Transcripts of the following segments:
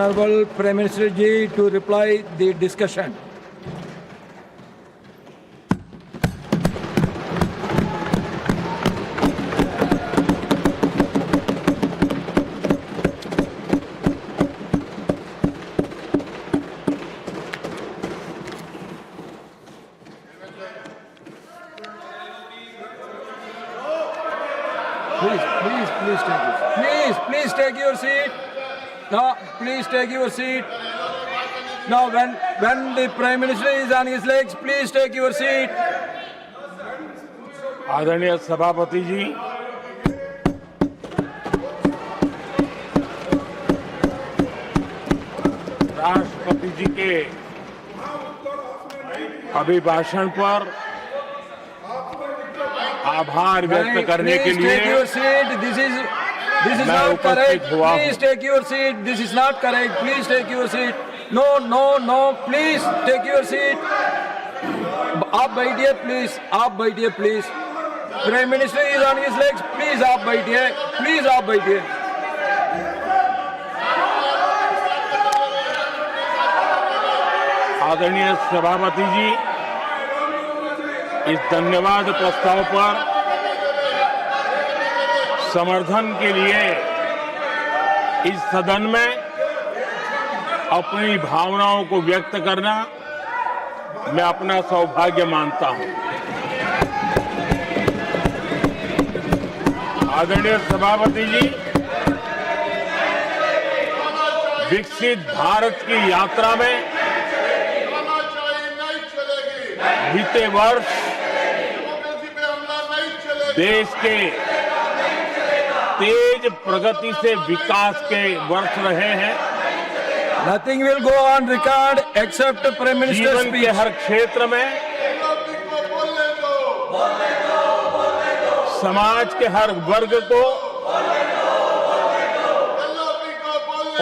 Honorable Prime Minister Ji to reply the discussion. Please take your seat. No, please take your seat. No, when the Prime Minister is on his legs, please take your seat. आदरणीय सभापति जी, राष्ट्रपति जी के अभिभाषण पर आभार व्यक्त करने के लिए take your seat. This is not correct. Please take your seat. This is not correct. Please take your seat. No. Please take your seat. आप बैठिए please. आप बैठिए please. Prime Minister is on his legs. Please आप बैठिए. Please आप बैठिए. आदरणीय सभापति जी, इस धन्यवाद प्रस्ताव पर समर्थन के लिए इस सदन में अपनी भावनाओं को व्यक्त करना मैं अपना सौभाग्य मानता हूं। आदरणीय सभापति जी, विकसित भारत की यात्रा में बीते वर्ष देश के तेज प्रगति से विकास के वर्ष रहे हैं। Nothing will go on record except Prime Minister's जीवन speech. के हर क्षेत्र में, समाज के हर वर्ग को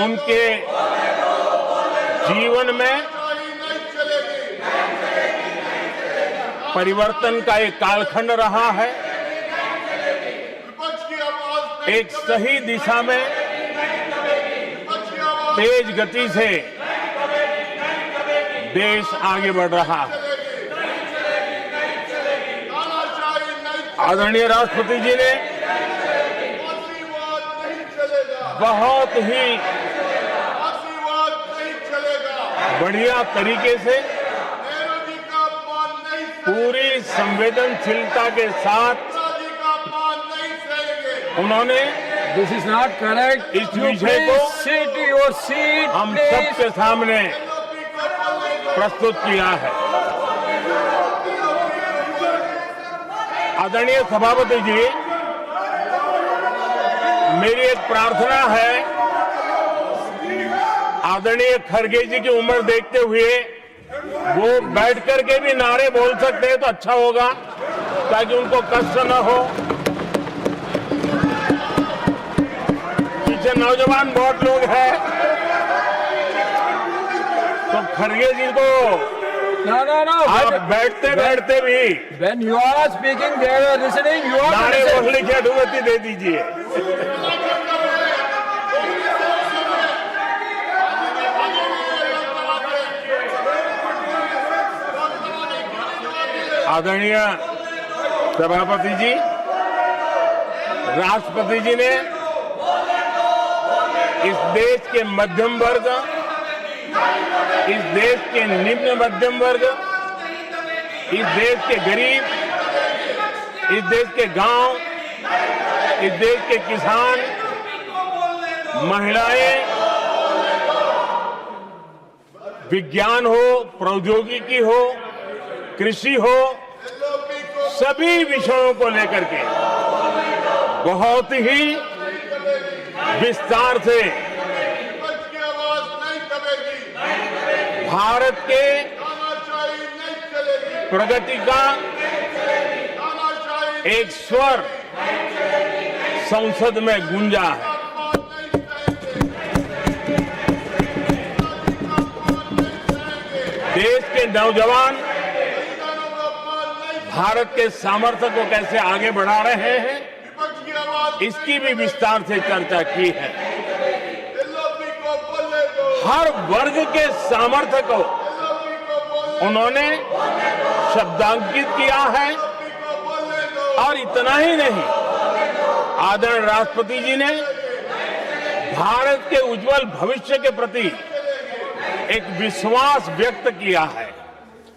उनके जीवन में परिवर्तन का एक कालखंड रहा है। एक सही दिशा में तेज गति से देश आगे बढ़ रहा है। आदरणीय राष्ट्रपति जी ने बहुत ही बढ़िया तरीके से पूरी संवेदनशीलता के साथ उन्होंने This is not correct. इस You विषय please को sit your seat. हम Please. सबके सामने प्रस्तुत किया है। आदरणीय सभापति जी, मेरी एक प्रार्थना है, आदरणीय खड़गे जी की उम्र देखते हुए वो बैठ करके भी नारे बोल सकते हैं तो अच्छा होगा, ताकि उनको कष्ट न हो। पीछे नौजवान बहुत लोग हैं, तो खड़गे जी को No. आप बैठते बैठते भी When you are speaking, they are listening. You are नारे listening. बोलने की अनुमति दे दीजिए। आदरणीय सभापति जी, राष्ट्रपति जी ने इस देश के मध्यम वर्ग, इस देश के निम्न मध्यम वर्ग, इस देश के गरीब, इस देश के गांव, इस देश के किसान, महिलाएं, विज्ञान हो, प्रौद्योगिकी हो, कृषि हो, सभी विषयों को लेकर के बहुत ही विस्तार से भारत के प्रगति का एक स्वर संसद में गूंजा है। देश के नौजवान भारत के सामर्थ्य को कैसे आगे बढ़ा रहे हैं, इसकी भी विस्तार से चर्चा की है। हर वर्ग के सामर्थ्य को उन्होंने शब्दांकित किया है। और इतना ही नहीं, आदरणीय राष्ट्रपति जी ने भारत के उज्जवल भविष्य के प्रति एक विश्वास व्यक्त किया है।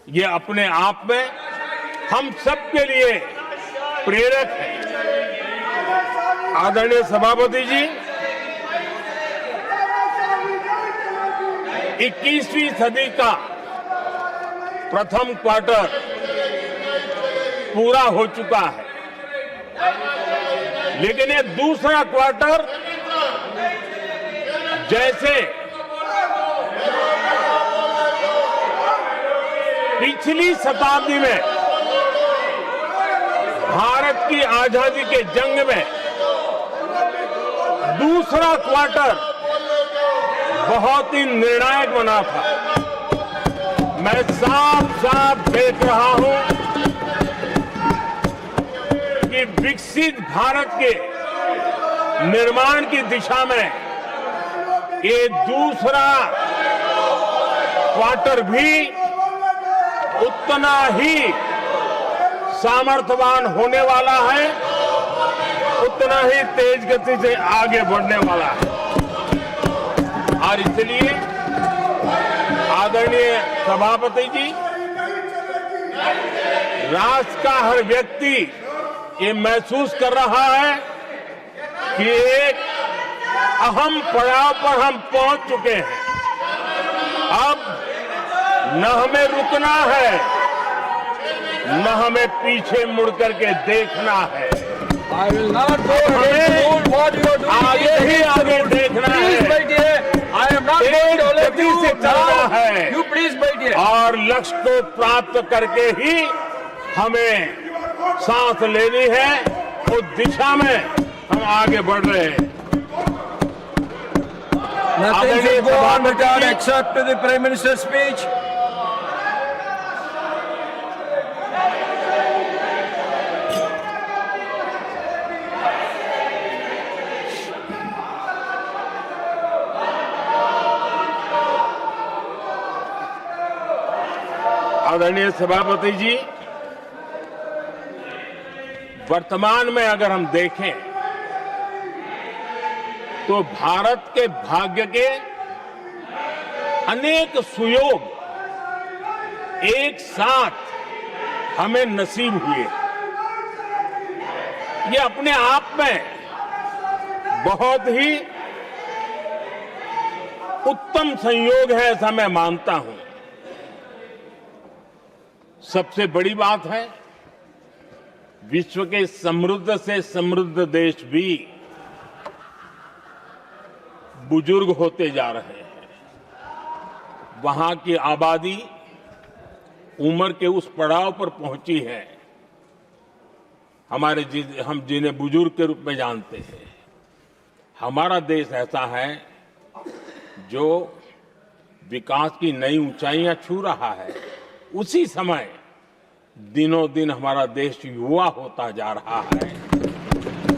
ये अपने आप में हम सबके लिए प्रेरक है। आदरणीय सभापति जी, 21वीं सदी का प्रथम क्वार्टर पूरा हो चुका है, लेकिन ये दूसरा क्वार्टर जैसे पिछली शताब्दी में भारत की आजादी के जंग में दूसरा क्वार्टर बहुत ही निर्णायक बना था। मैं साफ साफ देख रहा हूं कि विकसित भारत के निर्माण की दिशा में ये दूसरा क्वार्टर भी उतना ही सामर्थ्यवान होने वाला है, उतना ही तेज गति से आगे बढ़ने वाला है। और इसलिए आदरणीय सभापति जी, राष्ट्र का हर व्यक्ति ये महसूस कर रहा है कि एक अहम पड़ाव पर हम पहुंच चुके हैं। अब न हमें रुकना है, न हमें पीछे मुड़ करके देखना है। I will not go ahead to do what you are doing. आगे ही आगे देखना Please है। बैठिए। I am not going to let गति you से चलना now. है। You please बैठिए। और लक्ष्य को प्राप्त करके ही हमें सांस लेनी है। उस दिशा में हम आगे बढ़ रहे हैं। Nothing should go on return except to the Prime Minister's speech. आदरणीय सभापति जी, वर्तमान में अगर हम देखें तो भारत के भाग्य के अनेक सुयोग एक साथ हमें नसीब हुए। ये अपने आप में बहुत ही उत्तम संयोग है, ऐसा मैं मानता हूं। सबसे बड़ी बात है, विश्व के समृद्ध से समृद्ध देश भी बुजुर्ग होते जा रहे हैं। वहां की आबादी उम्र के उस पड़ाव पर पहुंची है हम जिन्हें बुजुर्ग के रूप में जानते हैं। हमारा देश ऐसा है जो विकास की नई ऊंचाइयां छू रहा है। उसी समय दिनों दिन हमारा देश युवा होता जा रहा है,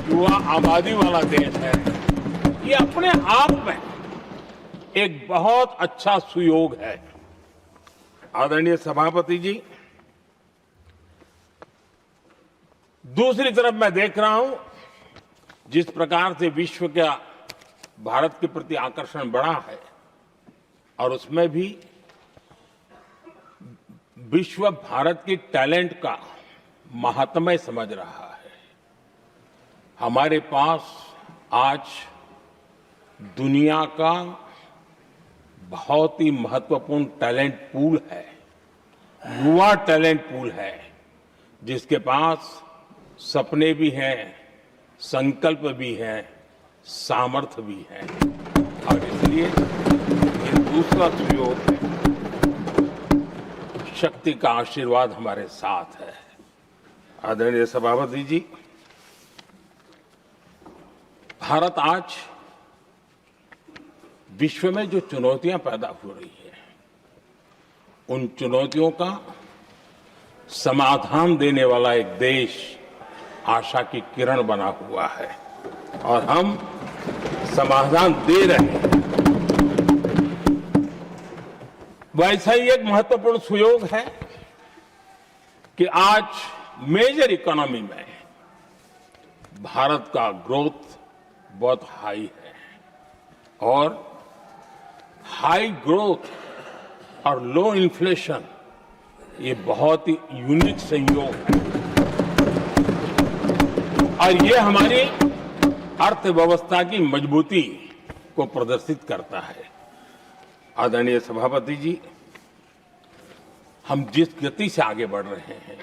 युवा आबादी वाला देश है। ये अपने आप में एक बहुत अच्छा सुयोग है। आदरणीय सभापति जी, दूसरी तरफ मैं देख रहा हूं जिस प्रकार से विश्व का भारत के प्रति आकर्षण बढ़ा है, और उसमें भी विश्व भारत की टैलेंट का महात्म्य समझ रहा है। हमारे पास आज दुनिया का बहुत ही महत्वपूर्ण टैलेंट पूल है, युवा टैलेंट पूल है, जिसके पास सपने भी हैं, संकल्प भी हैं, सामर्थ्य भी है। और इसलिए ये दूसरा सुयोग है। शक्ति का आशीर्वाद हमारे साथ है। आदरणीय सभापति जी, भारत आज विश्व में जो चुनौतियां पैदा हो रही है, उन चुनौतियों का समाधान देने वाला एक देश आशा की किरण बना हुआ है, और हम समाधान दे रहे हैं। वैसा ही एक महत्वपूर्ण सुयोग है कि आज मेजर इकोनॉमी में भारत का ग्रोथ बहुत हाई है और हाई ग्रोथ और लो इन्फ्लेशन ये बहुत ही यूनिक संयोग है और ये हमारी अर्थव्यवस्था की मजबूती को प्रदर्शित करता है। आदरणीय सभापति जी, हम जिस गति से आगे बढ़ रहे हैं,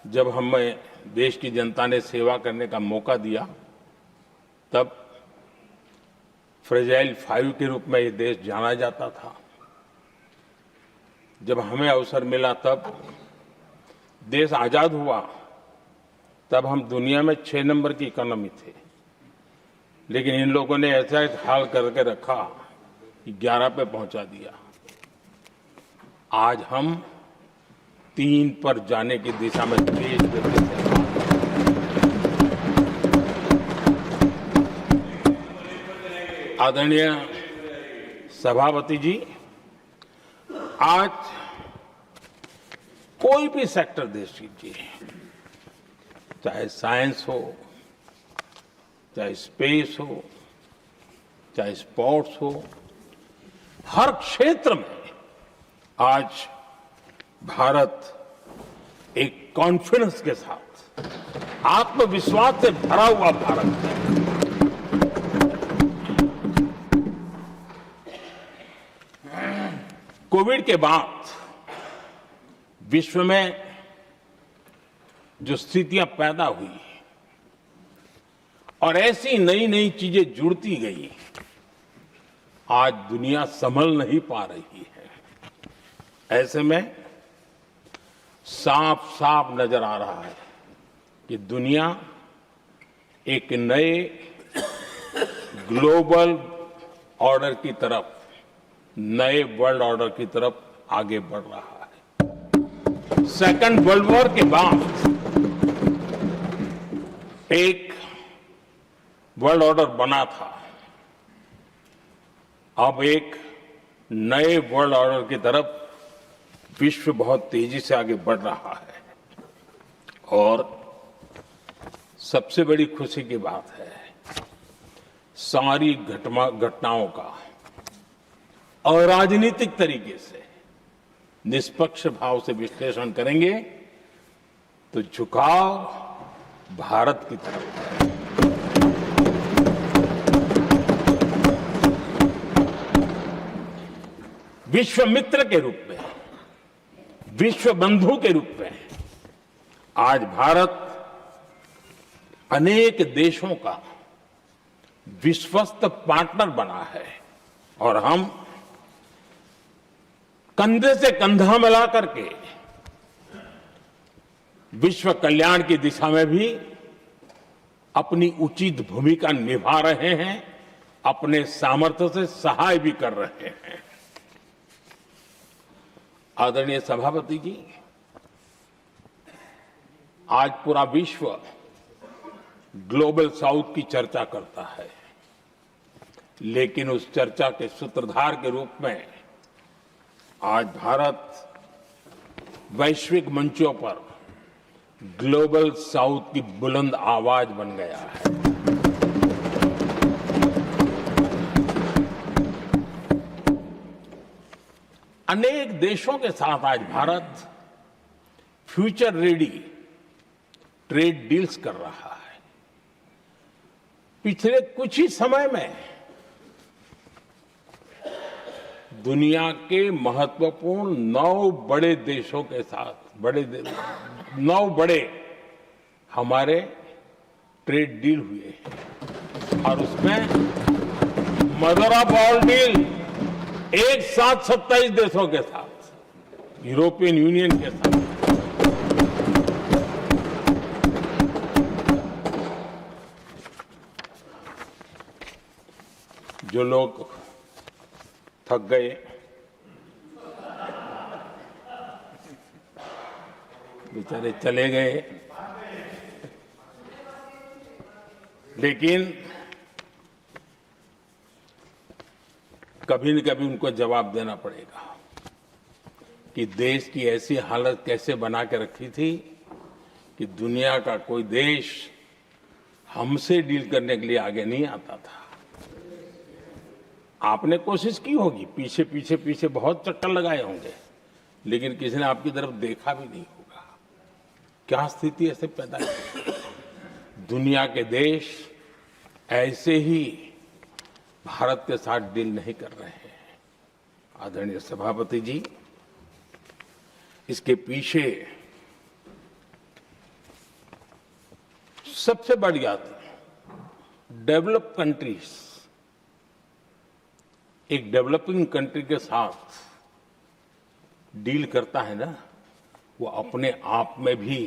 जब हमें देश की जनता ने सेवा करने का मौका दिया तब फ्रेजाइल 5 के रूप में ये देश जाना जाता था। जब हमें अवसर मिला तब देश आजाद हुआ तब हम दुनिया में 6 नंबर की इकोनॉमी थे, लेकिन इन लोगों ने ऐसा हाल करके रखा कि 11 पे पहुंचा दिया। आज हम 3 पर जाने की दिशा में तेज गति से आदरणीय सभापति जी, आज कोई भी सेक्टर देश कीजिए, चाहे साइंस हो, चाहे स्पेस हो, चाहे स्पोर्ट्स हो, हर क्षेत्र में आज भारत एक कॉन्फिडेंस के साथ, आत्मविश्वास से भरा हुआ भारत है। कोविड के बाद विश्व में जो स्थितियां पैदा हुई और ऐसी नई नई चीजें जुड़ती गई, आज दुनिया संभल नहीं पा रही है। ऐसे में साफ साफ नजर आ रहा है कि दुनिया एक नए ग्लोबल ऑर्डर की तरफ, नए वर्ल्ड ऑर्डर की तरफ आगे बढ़ रहा है। सेकंड वर्ल्ड वॉर के बाद एक वर्ल्ड ऑर्डर बना था, अब एक नए वर्ल्ड ऑर्डर की तरफ विश्व बहुत तेजी से आगे बढ़ रहा है। और सबसे बड़ी खुशी की बात है, सारी घटनाओं का अराजनीतिक तरीके से निष्पक्ष भाव से विश्लेषण करेंगे तो झुकाव भारत की तरफ है। विश्व मित्र के रूप में, विश्व बंधु के रूप में आज भारत अनेक देशों का विश्वस्त पार्टनर बना है और हम कंधे से कंधा मिला करके विश्व कल्याण की दिशा में भी अपनी उचित भूमिका निभा रहे हैं, अपने सामर्थ्य से सहाय भी कर रहे हैं। आदरणीय सभापति जी, आज पूरा विश्व ग्लोबल साउथ की चर्चा करता है, लेकिन उस चर्चा के सूत्रधार के रूप में आज भारत वैश्विक मंचों पर ग्लोबल साउथ की बुलंद आवाज बन गया है। अनेक देशों के साथ आज Bharat future ready trade deals कर रहा है। पिछले कुछ ही समय में दुनिया के महत्वपूर्ण 9 बड़े देशों के साथ 9 बड़े हमारे ट्रेड डील हुए हैं और उसमें मदर ऑफ ऑल डील एक साथ 27 देशों के साथ, यूरोपियन यूनियन के साथ। जो लोग थक गए, बेचारे चले गए, लेकिन कभी न कभी उनको जवाब देना पड़ेगा कि देश की ऐसी हालत कैसे बना के रखी थी कि दुनिया का कोई देश हमसे डील करने के लिए आगे नहीं आता था। आपने कोशिश की होगी, पीछे पीछे पीछे बहुत चक्कर लगाए होंगे, लेकिन किसी ने आपकी तरफ देखा भी नहीं होगा। क्या स्थिति ऐसे पैदा की? दुनिया के देश ऐसे ही भारत के साथ डील नहीं कर रहे हैं। आदरणीय सभापति जी, इसके पीछे सबसे बड़ी बात डेवलप कंट्रीज एक डेवलपिंग कंट्री के साथ डील करता है ना, वो अपने आप में भी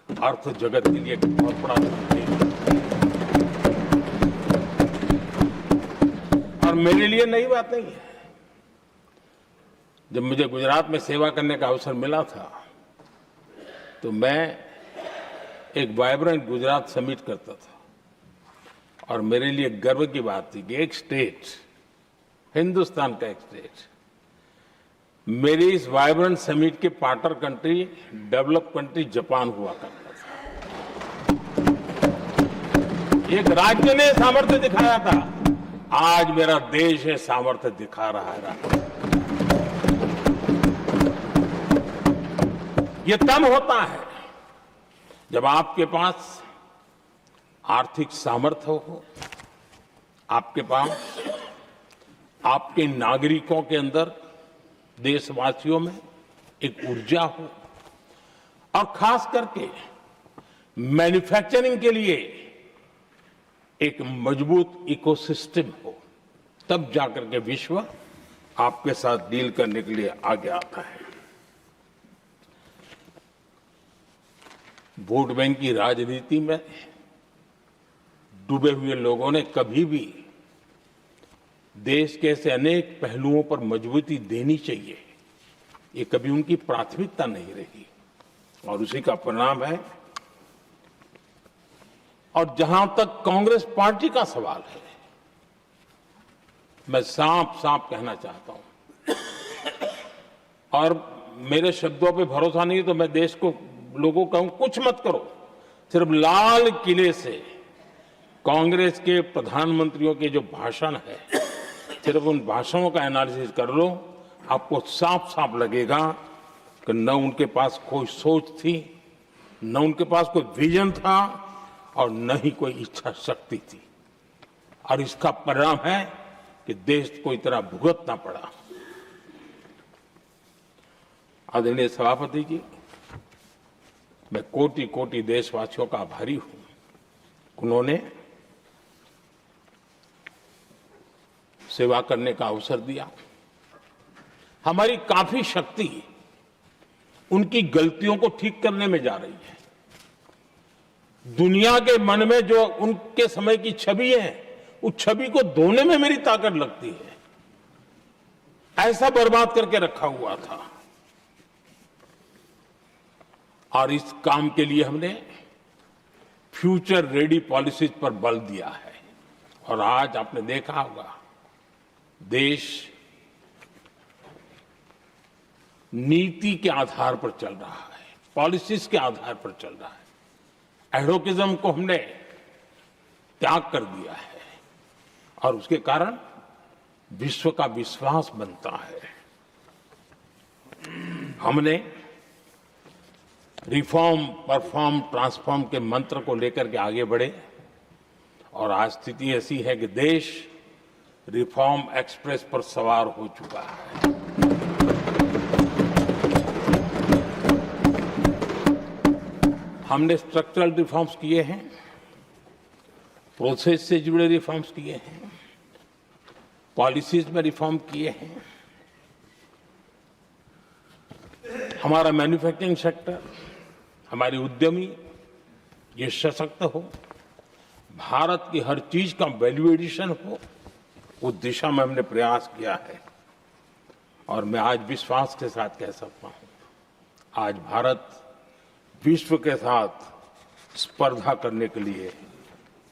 अर्थ जगत के लिए एक बहुत बड़ा संदेश है। और मेरे लिए नई बात नहीं है। जब मुझे गुजरात में सेवा करने का अवसर मिला था तो मैं एक वाइब्रेंट गुजरात समिट करता था और मेरे लिए गर्व की बात थी कि एक स्टेट, हिंदुस्तान का एक स्टेट, मेरी इस वाइब्रेंट समिट के partner country, develop country Japan हुआ करता था। एक राज्य ने सामर्थ्य दिखाया था, आज मेरा देश है सामर्थ्य दिखा रहा है। ये तब होता है जब आपके पास आर्थिक सामर्थ्य हो, आपके पास आपके नागरिकों के अंदर, देशवासियों में एक ऊर्जा हो, और खास करके मैन्युफैक्चरिंग के लिए एक मजबूत इकोसिस्टम हो, तब जाकर के विश्व आपके साथ डील करने के लिए आगे आता है। वोट बैंक की राजनीति में डूबे हुए लोगों ने कभी भी देश के ऐसे अनेक पहलुओं पर मजबूती देनी चाहिए, ये कभी उनकी प्राथमिकता नहीं रही, और उसी का परिणाम है। और जहां तक कांग्रेस पार्टी का सवाल है, मैं साफ साफ कहना चाहता हूं, और मेरे शब्दों पे भरोसा नहीं तो मैं देश को, लोगों को कहूं कुछ मत करो, सिर्फ लाल किले से कांग्रेस के प्रधानमंत्रियों के जो भाषण है, सिर्फ उन भाषणों का एनालिसिस कर लो, आपको साफ साफ लगेगा कि न उनके पास कोई सोच थी, न उनके पास कोई विजन था, और न ही कोई इच्छा शक्ति थी। और इसका परिणाम है कि देश को इतना भुगतना पड़ा। आदरणीय सभापति जी, मैं कोटि कोटि देशवासियों का आभारी हूं। उन्होंने सेवा करने का अवसर दिया। हमारी काफी शक्ति उनकी गलतियों को ठीक करने में जा रही है। दुनिया के मन में जो उनके समय की छवि है, उस छवि को धोने में मेरी ताकत लगती है। ऐसा बर्बाद करके रखा हुआ था, और इस काम के लिए हमने फ्यूचर रेडी पॉलिसीज पर बल दिया है। और आज आपने देखा होगा, देश नीति के आधार पर चल रहा है, पॉलिसीज के आधार पर चल रहा है। एडोकिज्म को हमने त्याग कर दिया है, और उसके कारण विश्व का विश्वास बनता है। हमने रिफॉर्म, परफॉर्म, ट्रांसफॉर्म के मंत्र को लेकर के आगे बढ़े, और आज स्थिति ऐसी है कि देश रिफॉर्म एक्सप्रेस पर सवार हो चुका है। हमने स्ट्रक्चरल रिफॉर्म्स किए हैं, प्रोसेस से जुड़े रिफॉर्म्स किए हैं, पॉलिसीज में रिफॉर्म किए हैं। हमारा मैन्युफैक्चरिंग सेक्टर, हमारे उद्यमी ये सशक्त हो, भारत की हर चीज का वैल्यू एडिशन हो, उस दिशा में हमने प्रयास किया है। और मैं आज विश्वास के साथ कह सकता हूं, आज भारत विश्व के साथ स्पर्धा करने के लिए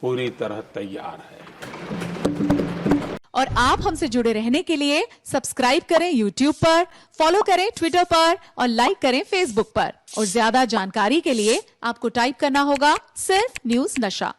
पूरी तरह तैयार है। और आप हमसे जुड़े रहने के लिए सब्सक्राइब करें YouTube पर, फॉलो करें Twitter पर और लाइक करें Facebook पर। और ज्यादा जानकारी के लिए आपको टाइप करना होगा सिर्फ न्यूज नशा।